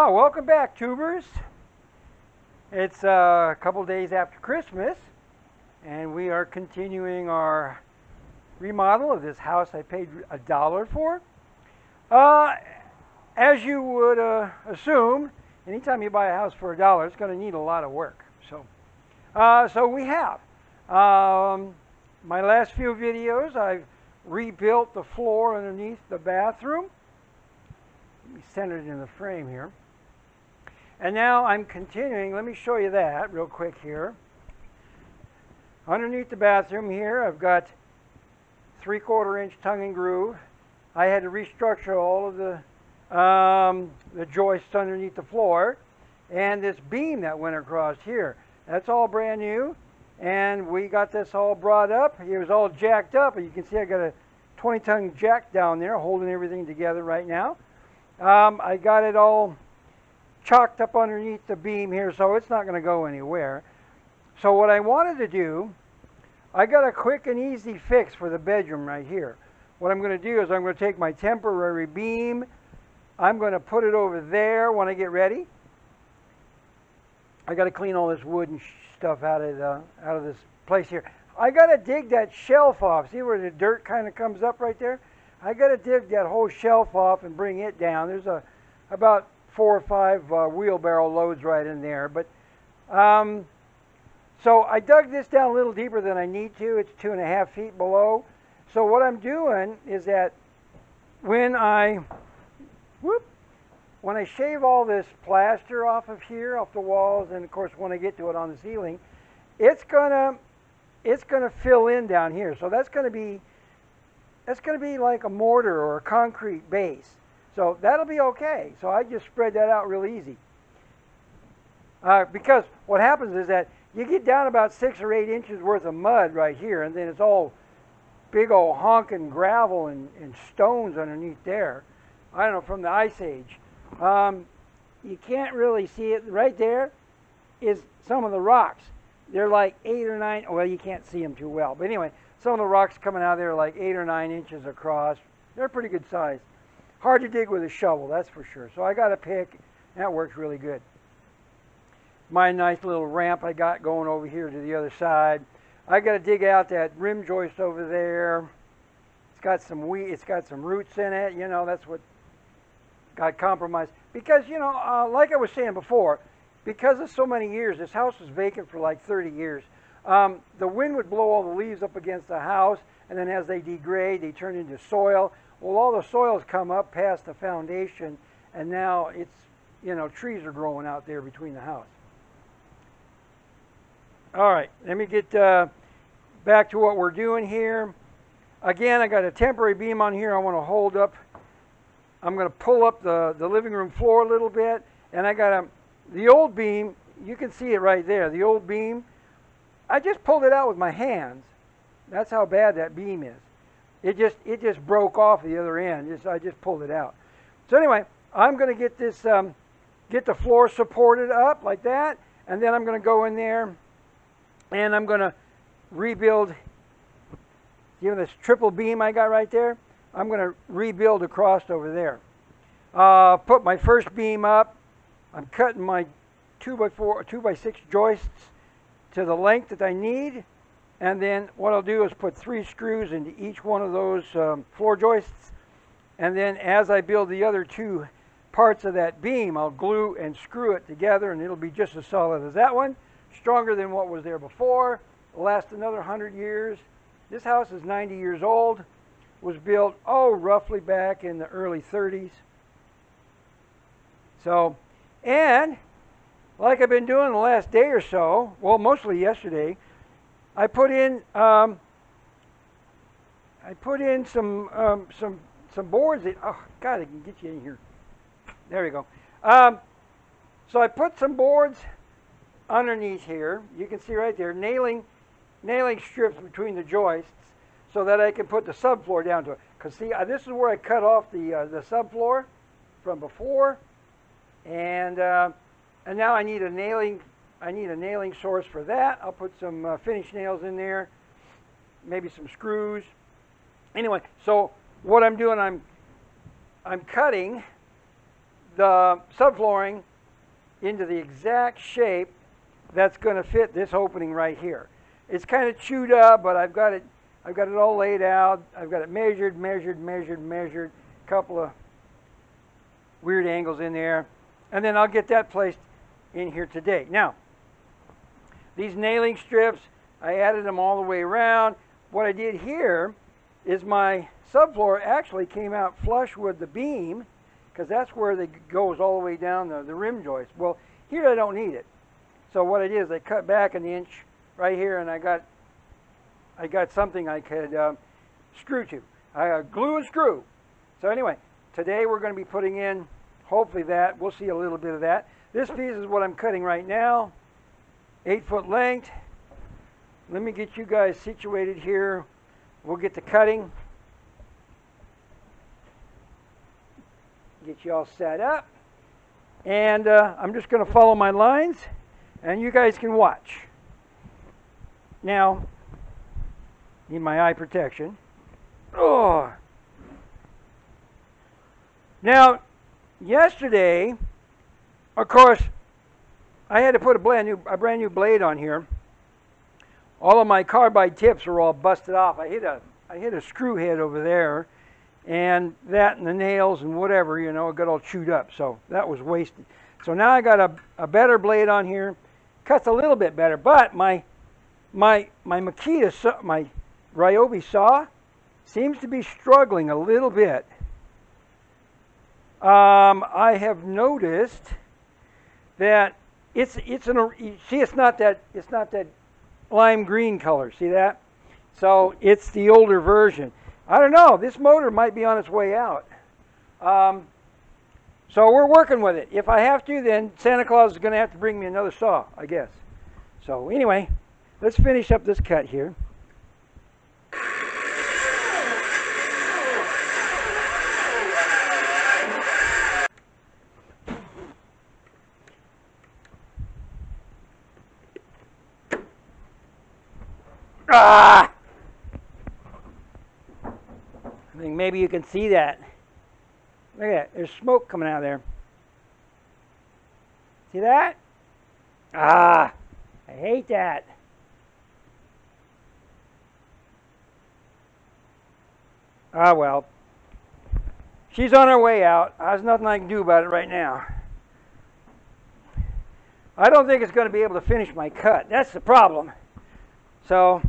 Welcome back, tubers. It's a couple days after Christmas, and we are continuing our remodel of this house I paid $1 for. As you would assume, anytime you buy a house for $1, it's going to need a lot of work. So we have. My last few videos, I've rebuilt the floor underneath the bathroom. Let me center it in the frame here. And now I'm continuing. Let me show you that real quick here. Underneath the bathroom here, I've got 3/4 inch tongue and groove. I had to restructure all of the joists underneath the floor, and this beam that went across here. That's all brand new, and we got this all brought up. It was all jacked up, and you can see I got a 20-ton jack down there holding everything together right now. I got it all chalked up underneath the beam here, so it's not going to go anywhere. So what I wanted to do, I got a quick and easy fix for the bedroom right here. What I'm going to do is I'm going to take my temporary beam, I'm going to put it over there when I get ready. I got to clean all this wood and stuff out of this place here. I got to dig that shelf off. See where the dirt kind of comes up right there? I got to dig that whole shelf off and bring it down. There's about 4 or 5 wheelbarrow loads right in there. But so I dug this down a little deeper than I need to. It's 2.5 feet below. So what I'm doing is that when I shave all this plaster off of here, off the walls, and of course when I get to it on the ceiling, it's gonna fill in down here. So that's gonna be like a mortar or a concrete base. So that'll be okay. So I just spread that out real easy. Because what happens is that you get down about 6 or 8 inches worth of mud right here, and then it's all big old honking gravel and stones underneath there. I don't know, from the Ice Age. You can't really see it. Right there is some of the rocks. They're like 8 or 9, well, you can't see them too well. But anyway, some of the rocks coming out of there are like 8 or 9 inches across. They're pretty good size. Hard to dig with a shovel, that's for sure. So I got a pick, and that works really good. My nice little ramp I got going over here to the other side. I got to dig out that rim joist over there. It's got some roots in it. You know, that's what got compromised. Because, you know, like I was saying before, because of so many years, this house was vacant for like 30 years. The wind would blow all the leaves up against the house, and then as they degrade, they turn into soil. Well, all the soil's come up past the foundation, and now it's, you know, trees are growing out there between the house. All right, let me get back to what we're doing here. Again, I got a temporary beam on here I want to hold up. I'm going to pull up the living room floor a little bit, and I got the old beam. You can see it right there. The old beam, I just pulled it out with my hands. That's how bad that beam is. It just broke off the other end. I just pulled it out. So anyway, I'm going to get this get the floor supported up like that, and then I'm going to go in there and I'm going to rebuild. You know this triple beam I got right there? I'm going to rebuild across over there. Put my first beam up. I'm cutting my 2x6 joists to the length that I need. And then what I'll do is put 3 screws into each one of those floor joists. And then as I build the other 2 parts of that beam, I'll glue and screw it together, and it'll be just as solid as that one. Stronger than what was there before. It'll last another 100 years. This house is 90 years old. Was built, roughly back in the early 30s. So, and like I've been doing the last day or so, well, mostly yesterday, I put in some boards. Oh God, I can get you in here. There we go. So I put some boards underneath here. You can see right there, nailing strips between the joists, so that I can put the subfloor down to it. Because see, this is where I cut off the subfloor from before, and now I need a nailing source for that. I'll put some finished nails in there, maybe some screws. Anyway, so what I'm doing, I'm cutting the subflooring into the exact shape that's going to fit this opening right here. It's kind of chewed up, but I've got it all laid out. I've got it measured. A couple of weird angles in there. And then I'll get that placed in here today. Now, these nailing strips, I added them all the way around. What I did here is my subfloor actually came out flush with the beam, because that's where it goes all the way down the rim joist. Well, here I don't need it. So what I did is I cut back an inch right here, and I got something I could screw to. I glue and screw. So anyway, today we're going to be putting in, hopefully that. We'll see a little bit of that. This piece is what I'm cutting right now, 8-foot length. Let me get you guys situated here. We'll get to cutting. Get you all set up. And I'm just going to follow my lines, and you guys can watch. Now, need my eye protection. Oh. Now, yesterday, of course, I had to put a brand new blade on here. All of my carbide tips are all busted off. I hit a screw head over there, and that and the nails and whatever, you know, it got all chewed up. So that was wasted. So now I got a better blade on here. Cuts a little bit better, but my Makita, my Ryobi saw seems to be struggling a little bit. I have noticed that it's not that lime green color. See that? So it's the older version. I don't know. This motor might be on its way out. So we're working with it. If I have to, then Santa Claus is going to have to bring me another saw, I guess. So anyway, let's finish up this cut here. Ah! I think maybe you can see that. Look at that. There's smoke coming out of there. See that? Ah! I hate that. Ah, well. She's on her way out. There's nothing I can do about it right now. I don't think it's going to be able to finish my cut. That's the problem. So...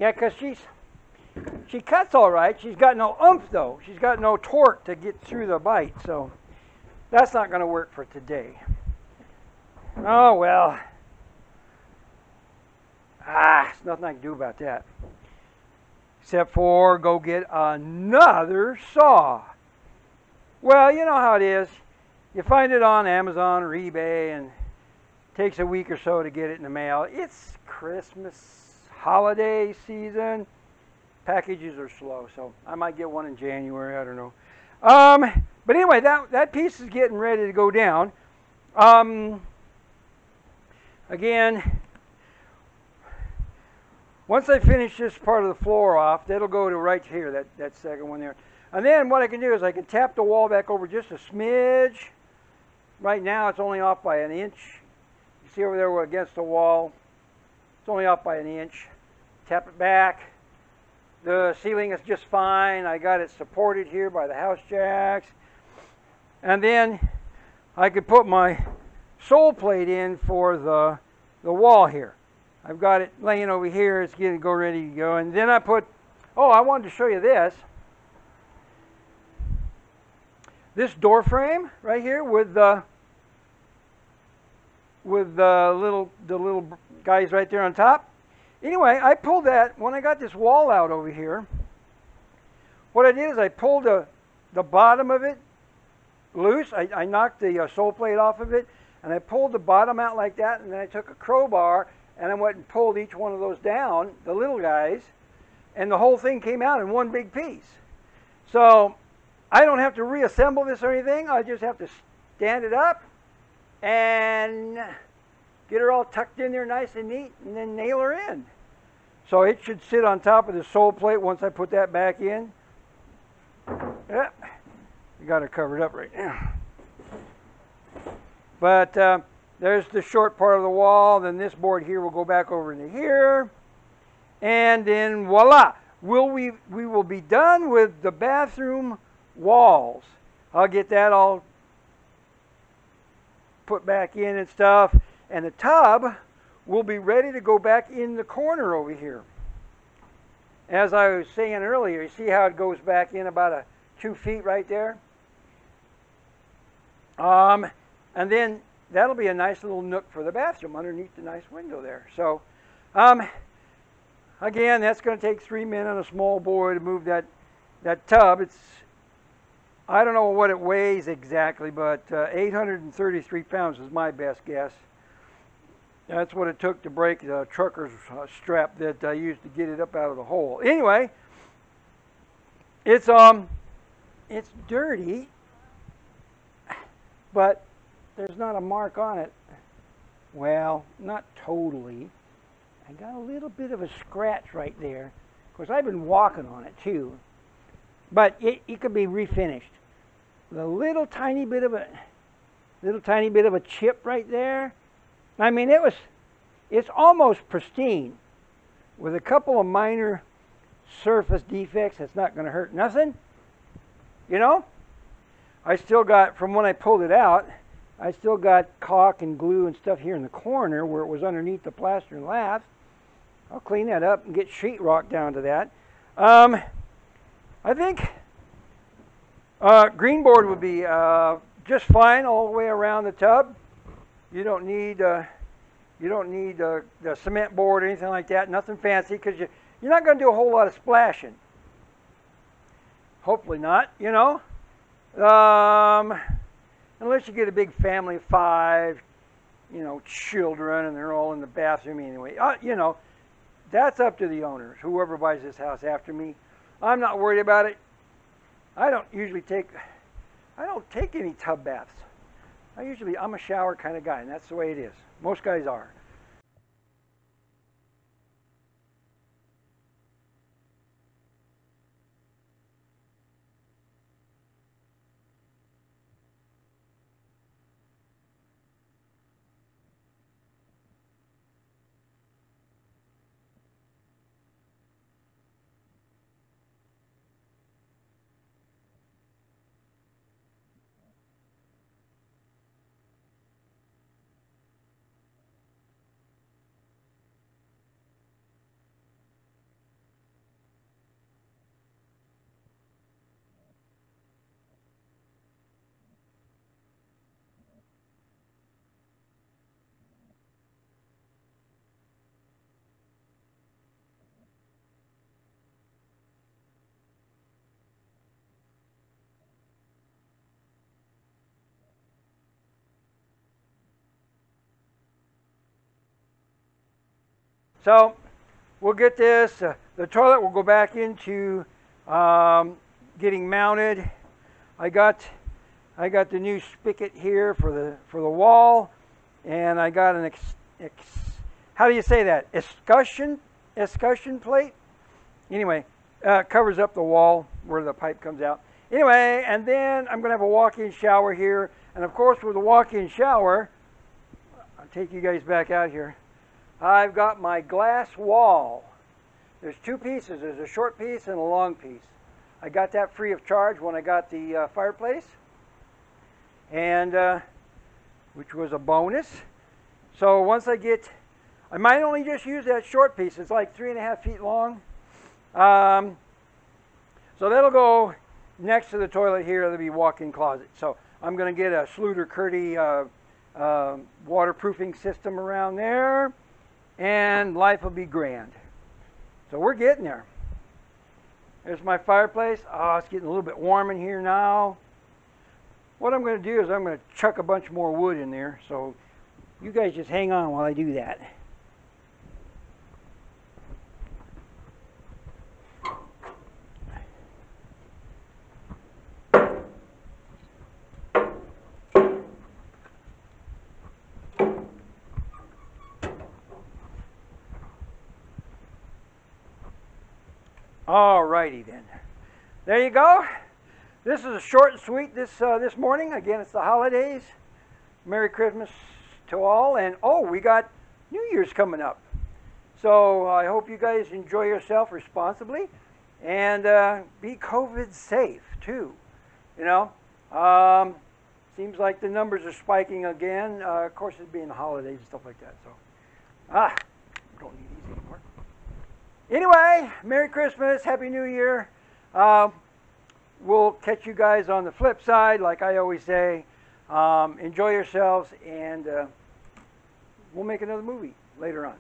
yeah, because she cuts all right. She's got no oomph, though. She's got no torque to get through the bite. So that's not going to work for today. Oh, well. There's nothing I can do about that. Except for go get another saw. Well, you know how it is. You find it on Amazon or eBay, and it takes a week or so to get it in the mail. It's Christmas holiday season. Packages are slow, so I might get one in January. I don't know. But anyway, that piece is getting ready to go down. Again, once I finish this part of the floor off, that'll go to right here, that second one there. And then what I can do is I can tap the wall back over just a smidge. Right now it's only off by an inch. You see over there we're against the wall. It's only off by an inch. Tap it back. The ceiling is just fine. I got it supported here by the house jacks. And then I could put my sole plate in for the wall here. I've got it laying over here. It's getting ready to go. And then I put, I wanted to show you this. This door frame right here with the little guys right there on top. Anyway, I pulled that when I got this wall out over here. What I did is I pulled the bottom of it loose. I knocked the sole plate off of it, and I pulled the bottom out like that, and then I took a crowbar and I went and pulled each one of those down, the little guys, and the whole thing came out in one big piece. So I don't have to reassemble this or anything. I just have to stand it up, and get her all tucked in there nice and neat, and then nail her in. So it should sit on top of the sole plate once I put that back in. Yeah, you got her covered up right now. But there's the short part of the wall. Then this board here will go back over into here. And then voila, we will be done with the bathroom walls. I'll get that all put back in and stuff. And the tub will be ready to go back in the corner over here. As I was saying earlier, you see how it goes back in about 2 feet right there? And then that'll be a nice little nook for the bathroom underneath the nice window there. So, again, that's going to take 3 men on a small boy to move that tub. I don't know what it weighs exactly, but 833 pounds is my best guess. That's what it took to break the trucker's strap that I used to get it up out of the hole. Anyway, it's dirty, but there's not a mark on it. Well, not totally. I got a little bit of a scratch right there. Of course, I've been walking on it too. But it could be refinished. The little tiny bit of a chip right there. I mean, it's almost pristine. With a couple of minor surface defects, it's not going to hurt nothing. You know? I still got, from when I pulled it out, I still got caulk and glue and stuff here in the corner where it was underneath the plaster and lath. I'll clean that up and get sheetrock down to that. I think green board would be just fine all the way around the tub. You don't need the cement board or anything like that. Nothing fancy, because you're not going to do a whole lot of splashing. Hopefully not, you know. Unless you get a big family of 5, you know, children, and they're all in the bathroom anyway. You know, that's up to the owners, whoever buys this house after me. I'm not worried about it. I don't take any tub baths. I'm a shower kind of guy, and that's the way it is. Most guys are. So we'll get this. The toilet will go back into getting mounted. I got the new spigot here for the wall, and I got an how do you say that? Escutcheon plate. Anyway, covers up the wall where the pipe comes out. Anyway, and then I'm going to have a walk-in shower here, and of course with the walk-in shower, I'll take you guys back out here. I've got my glass wall. There's 2 pieces. There's a short piece and a long piece. I got that free of charge when I got the fireplace, and which was a bonus. So once I might only just use that short piece. It's like 3.5 feet long. So that'll go next to the toilet here. There'll be walk-in closet. So I'm going to get a Schluter-Curdy waterproofing system around there, and life will be grand. So we're getting there. There's my fireplace. Oh, it's getting a little bit warm in here now. What I'm going to do is I'm going to chuck a bunch more wood in there. So you guys just hang on while I do that. Alrighty then. There you go. This is a short and sweet this morning. Again, it's the holidays. Merry Christmas to all. And oh, we got New Year's coming up. So I hope you guys enjoy yourself responsibly and be COVID safe too. You know, seems like the numbers are spiking again. Of course, it's being the holidays and stuff like that. So, don't need these anymore. Anyway, Merry Christmas, Happy New Year. We'll catch you guys on the flip side, like I always say. Enjoy yourselves, and we'll make another movie later on.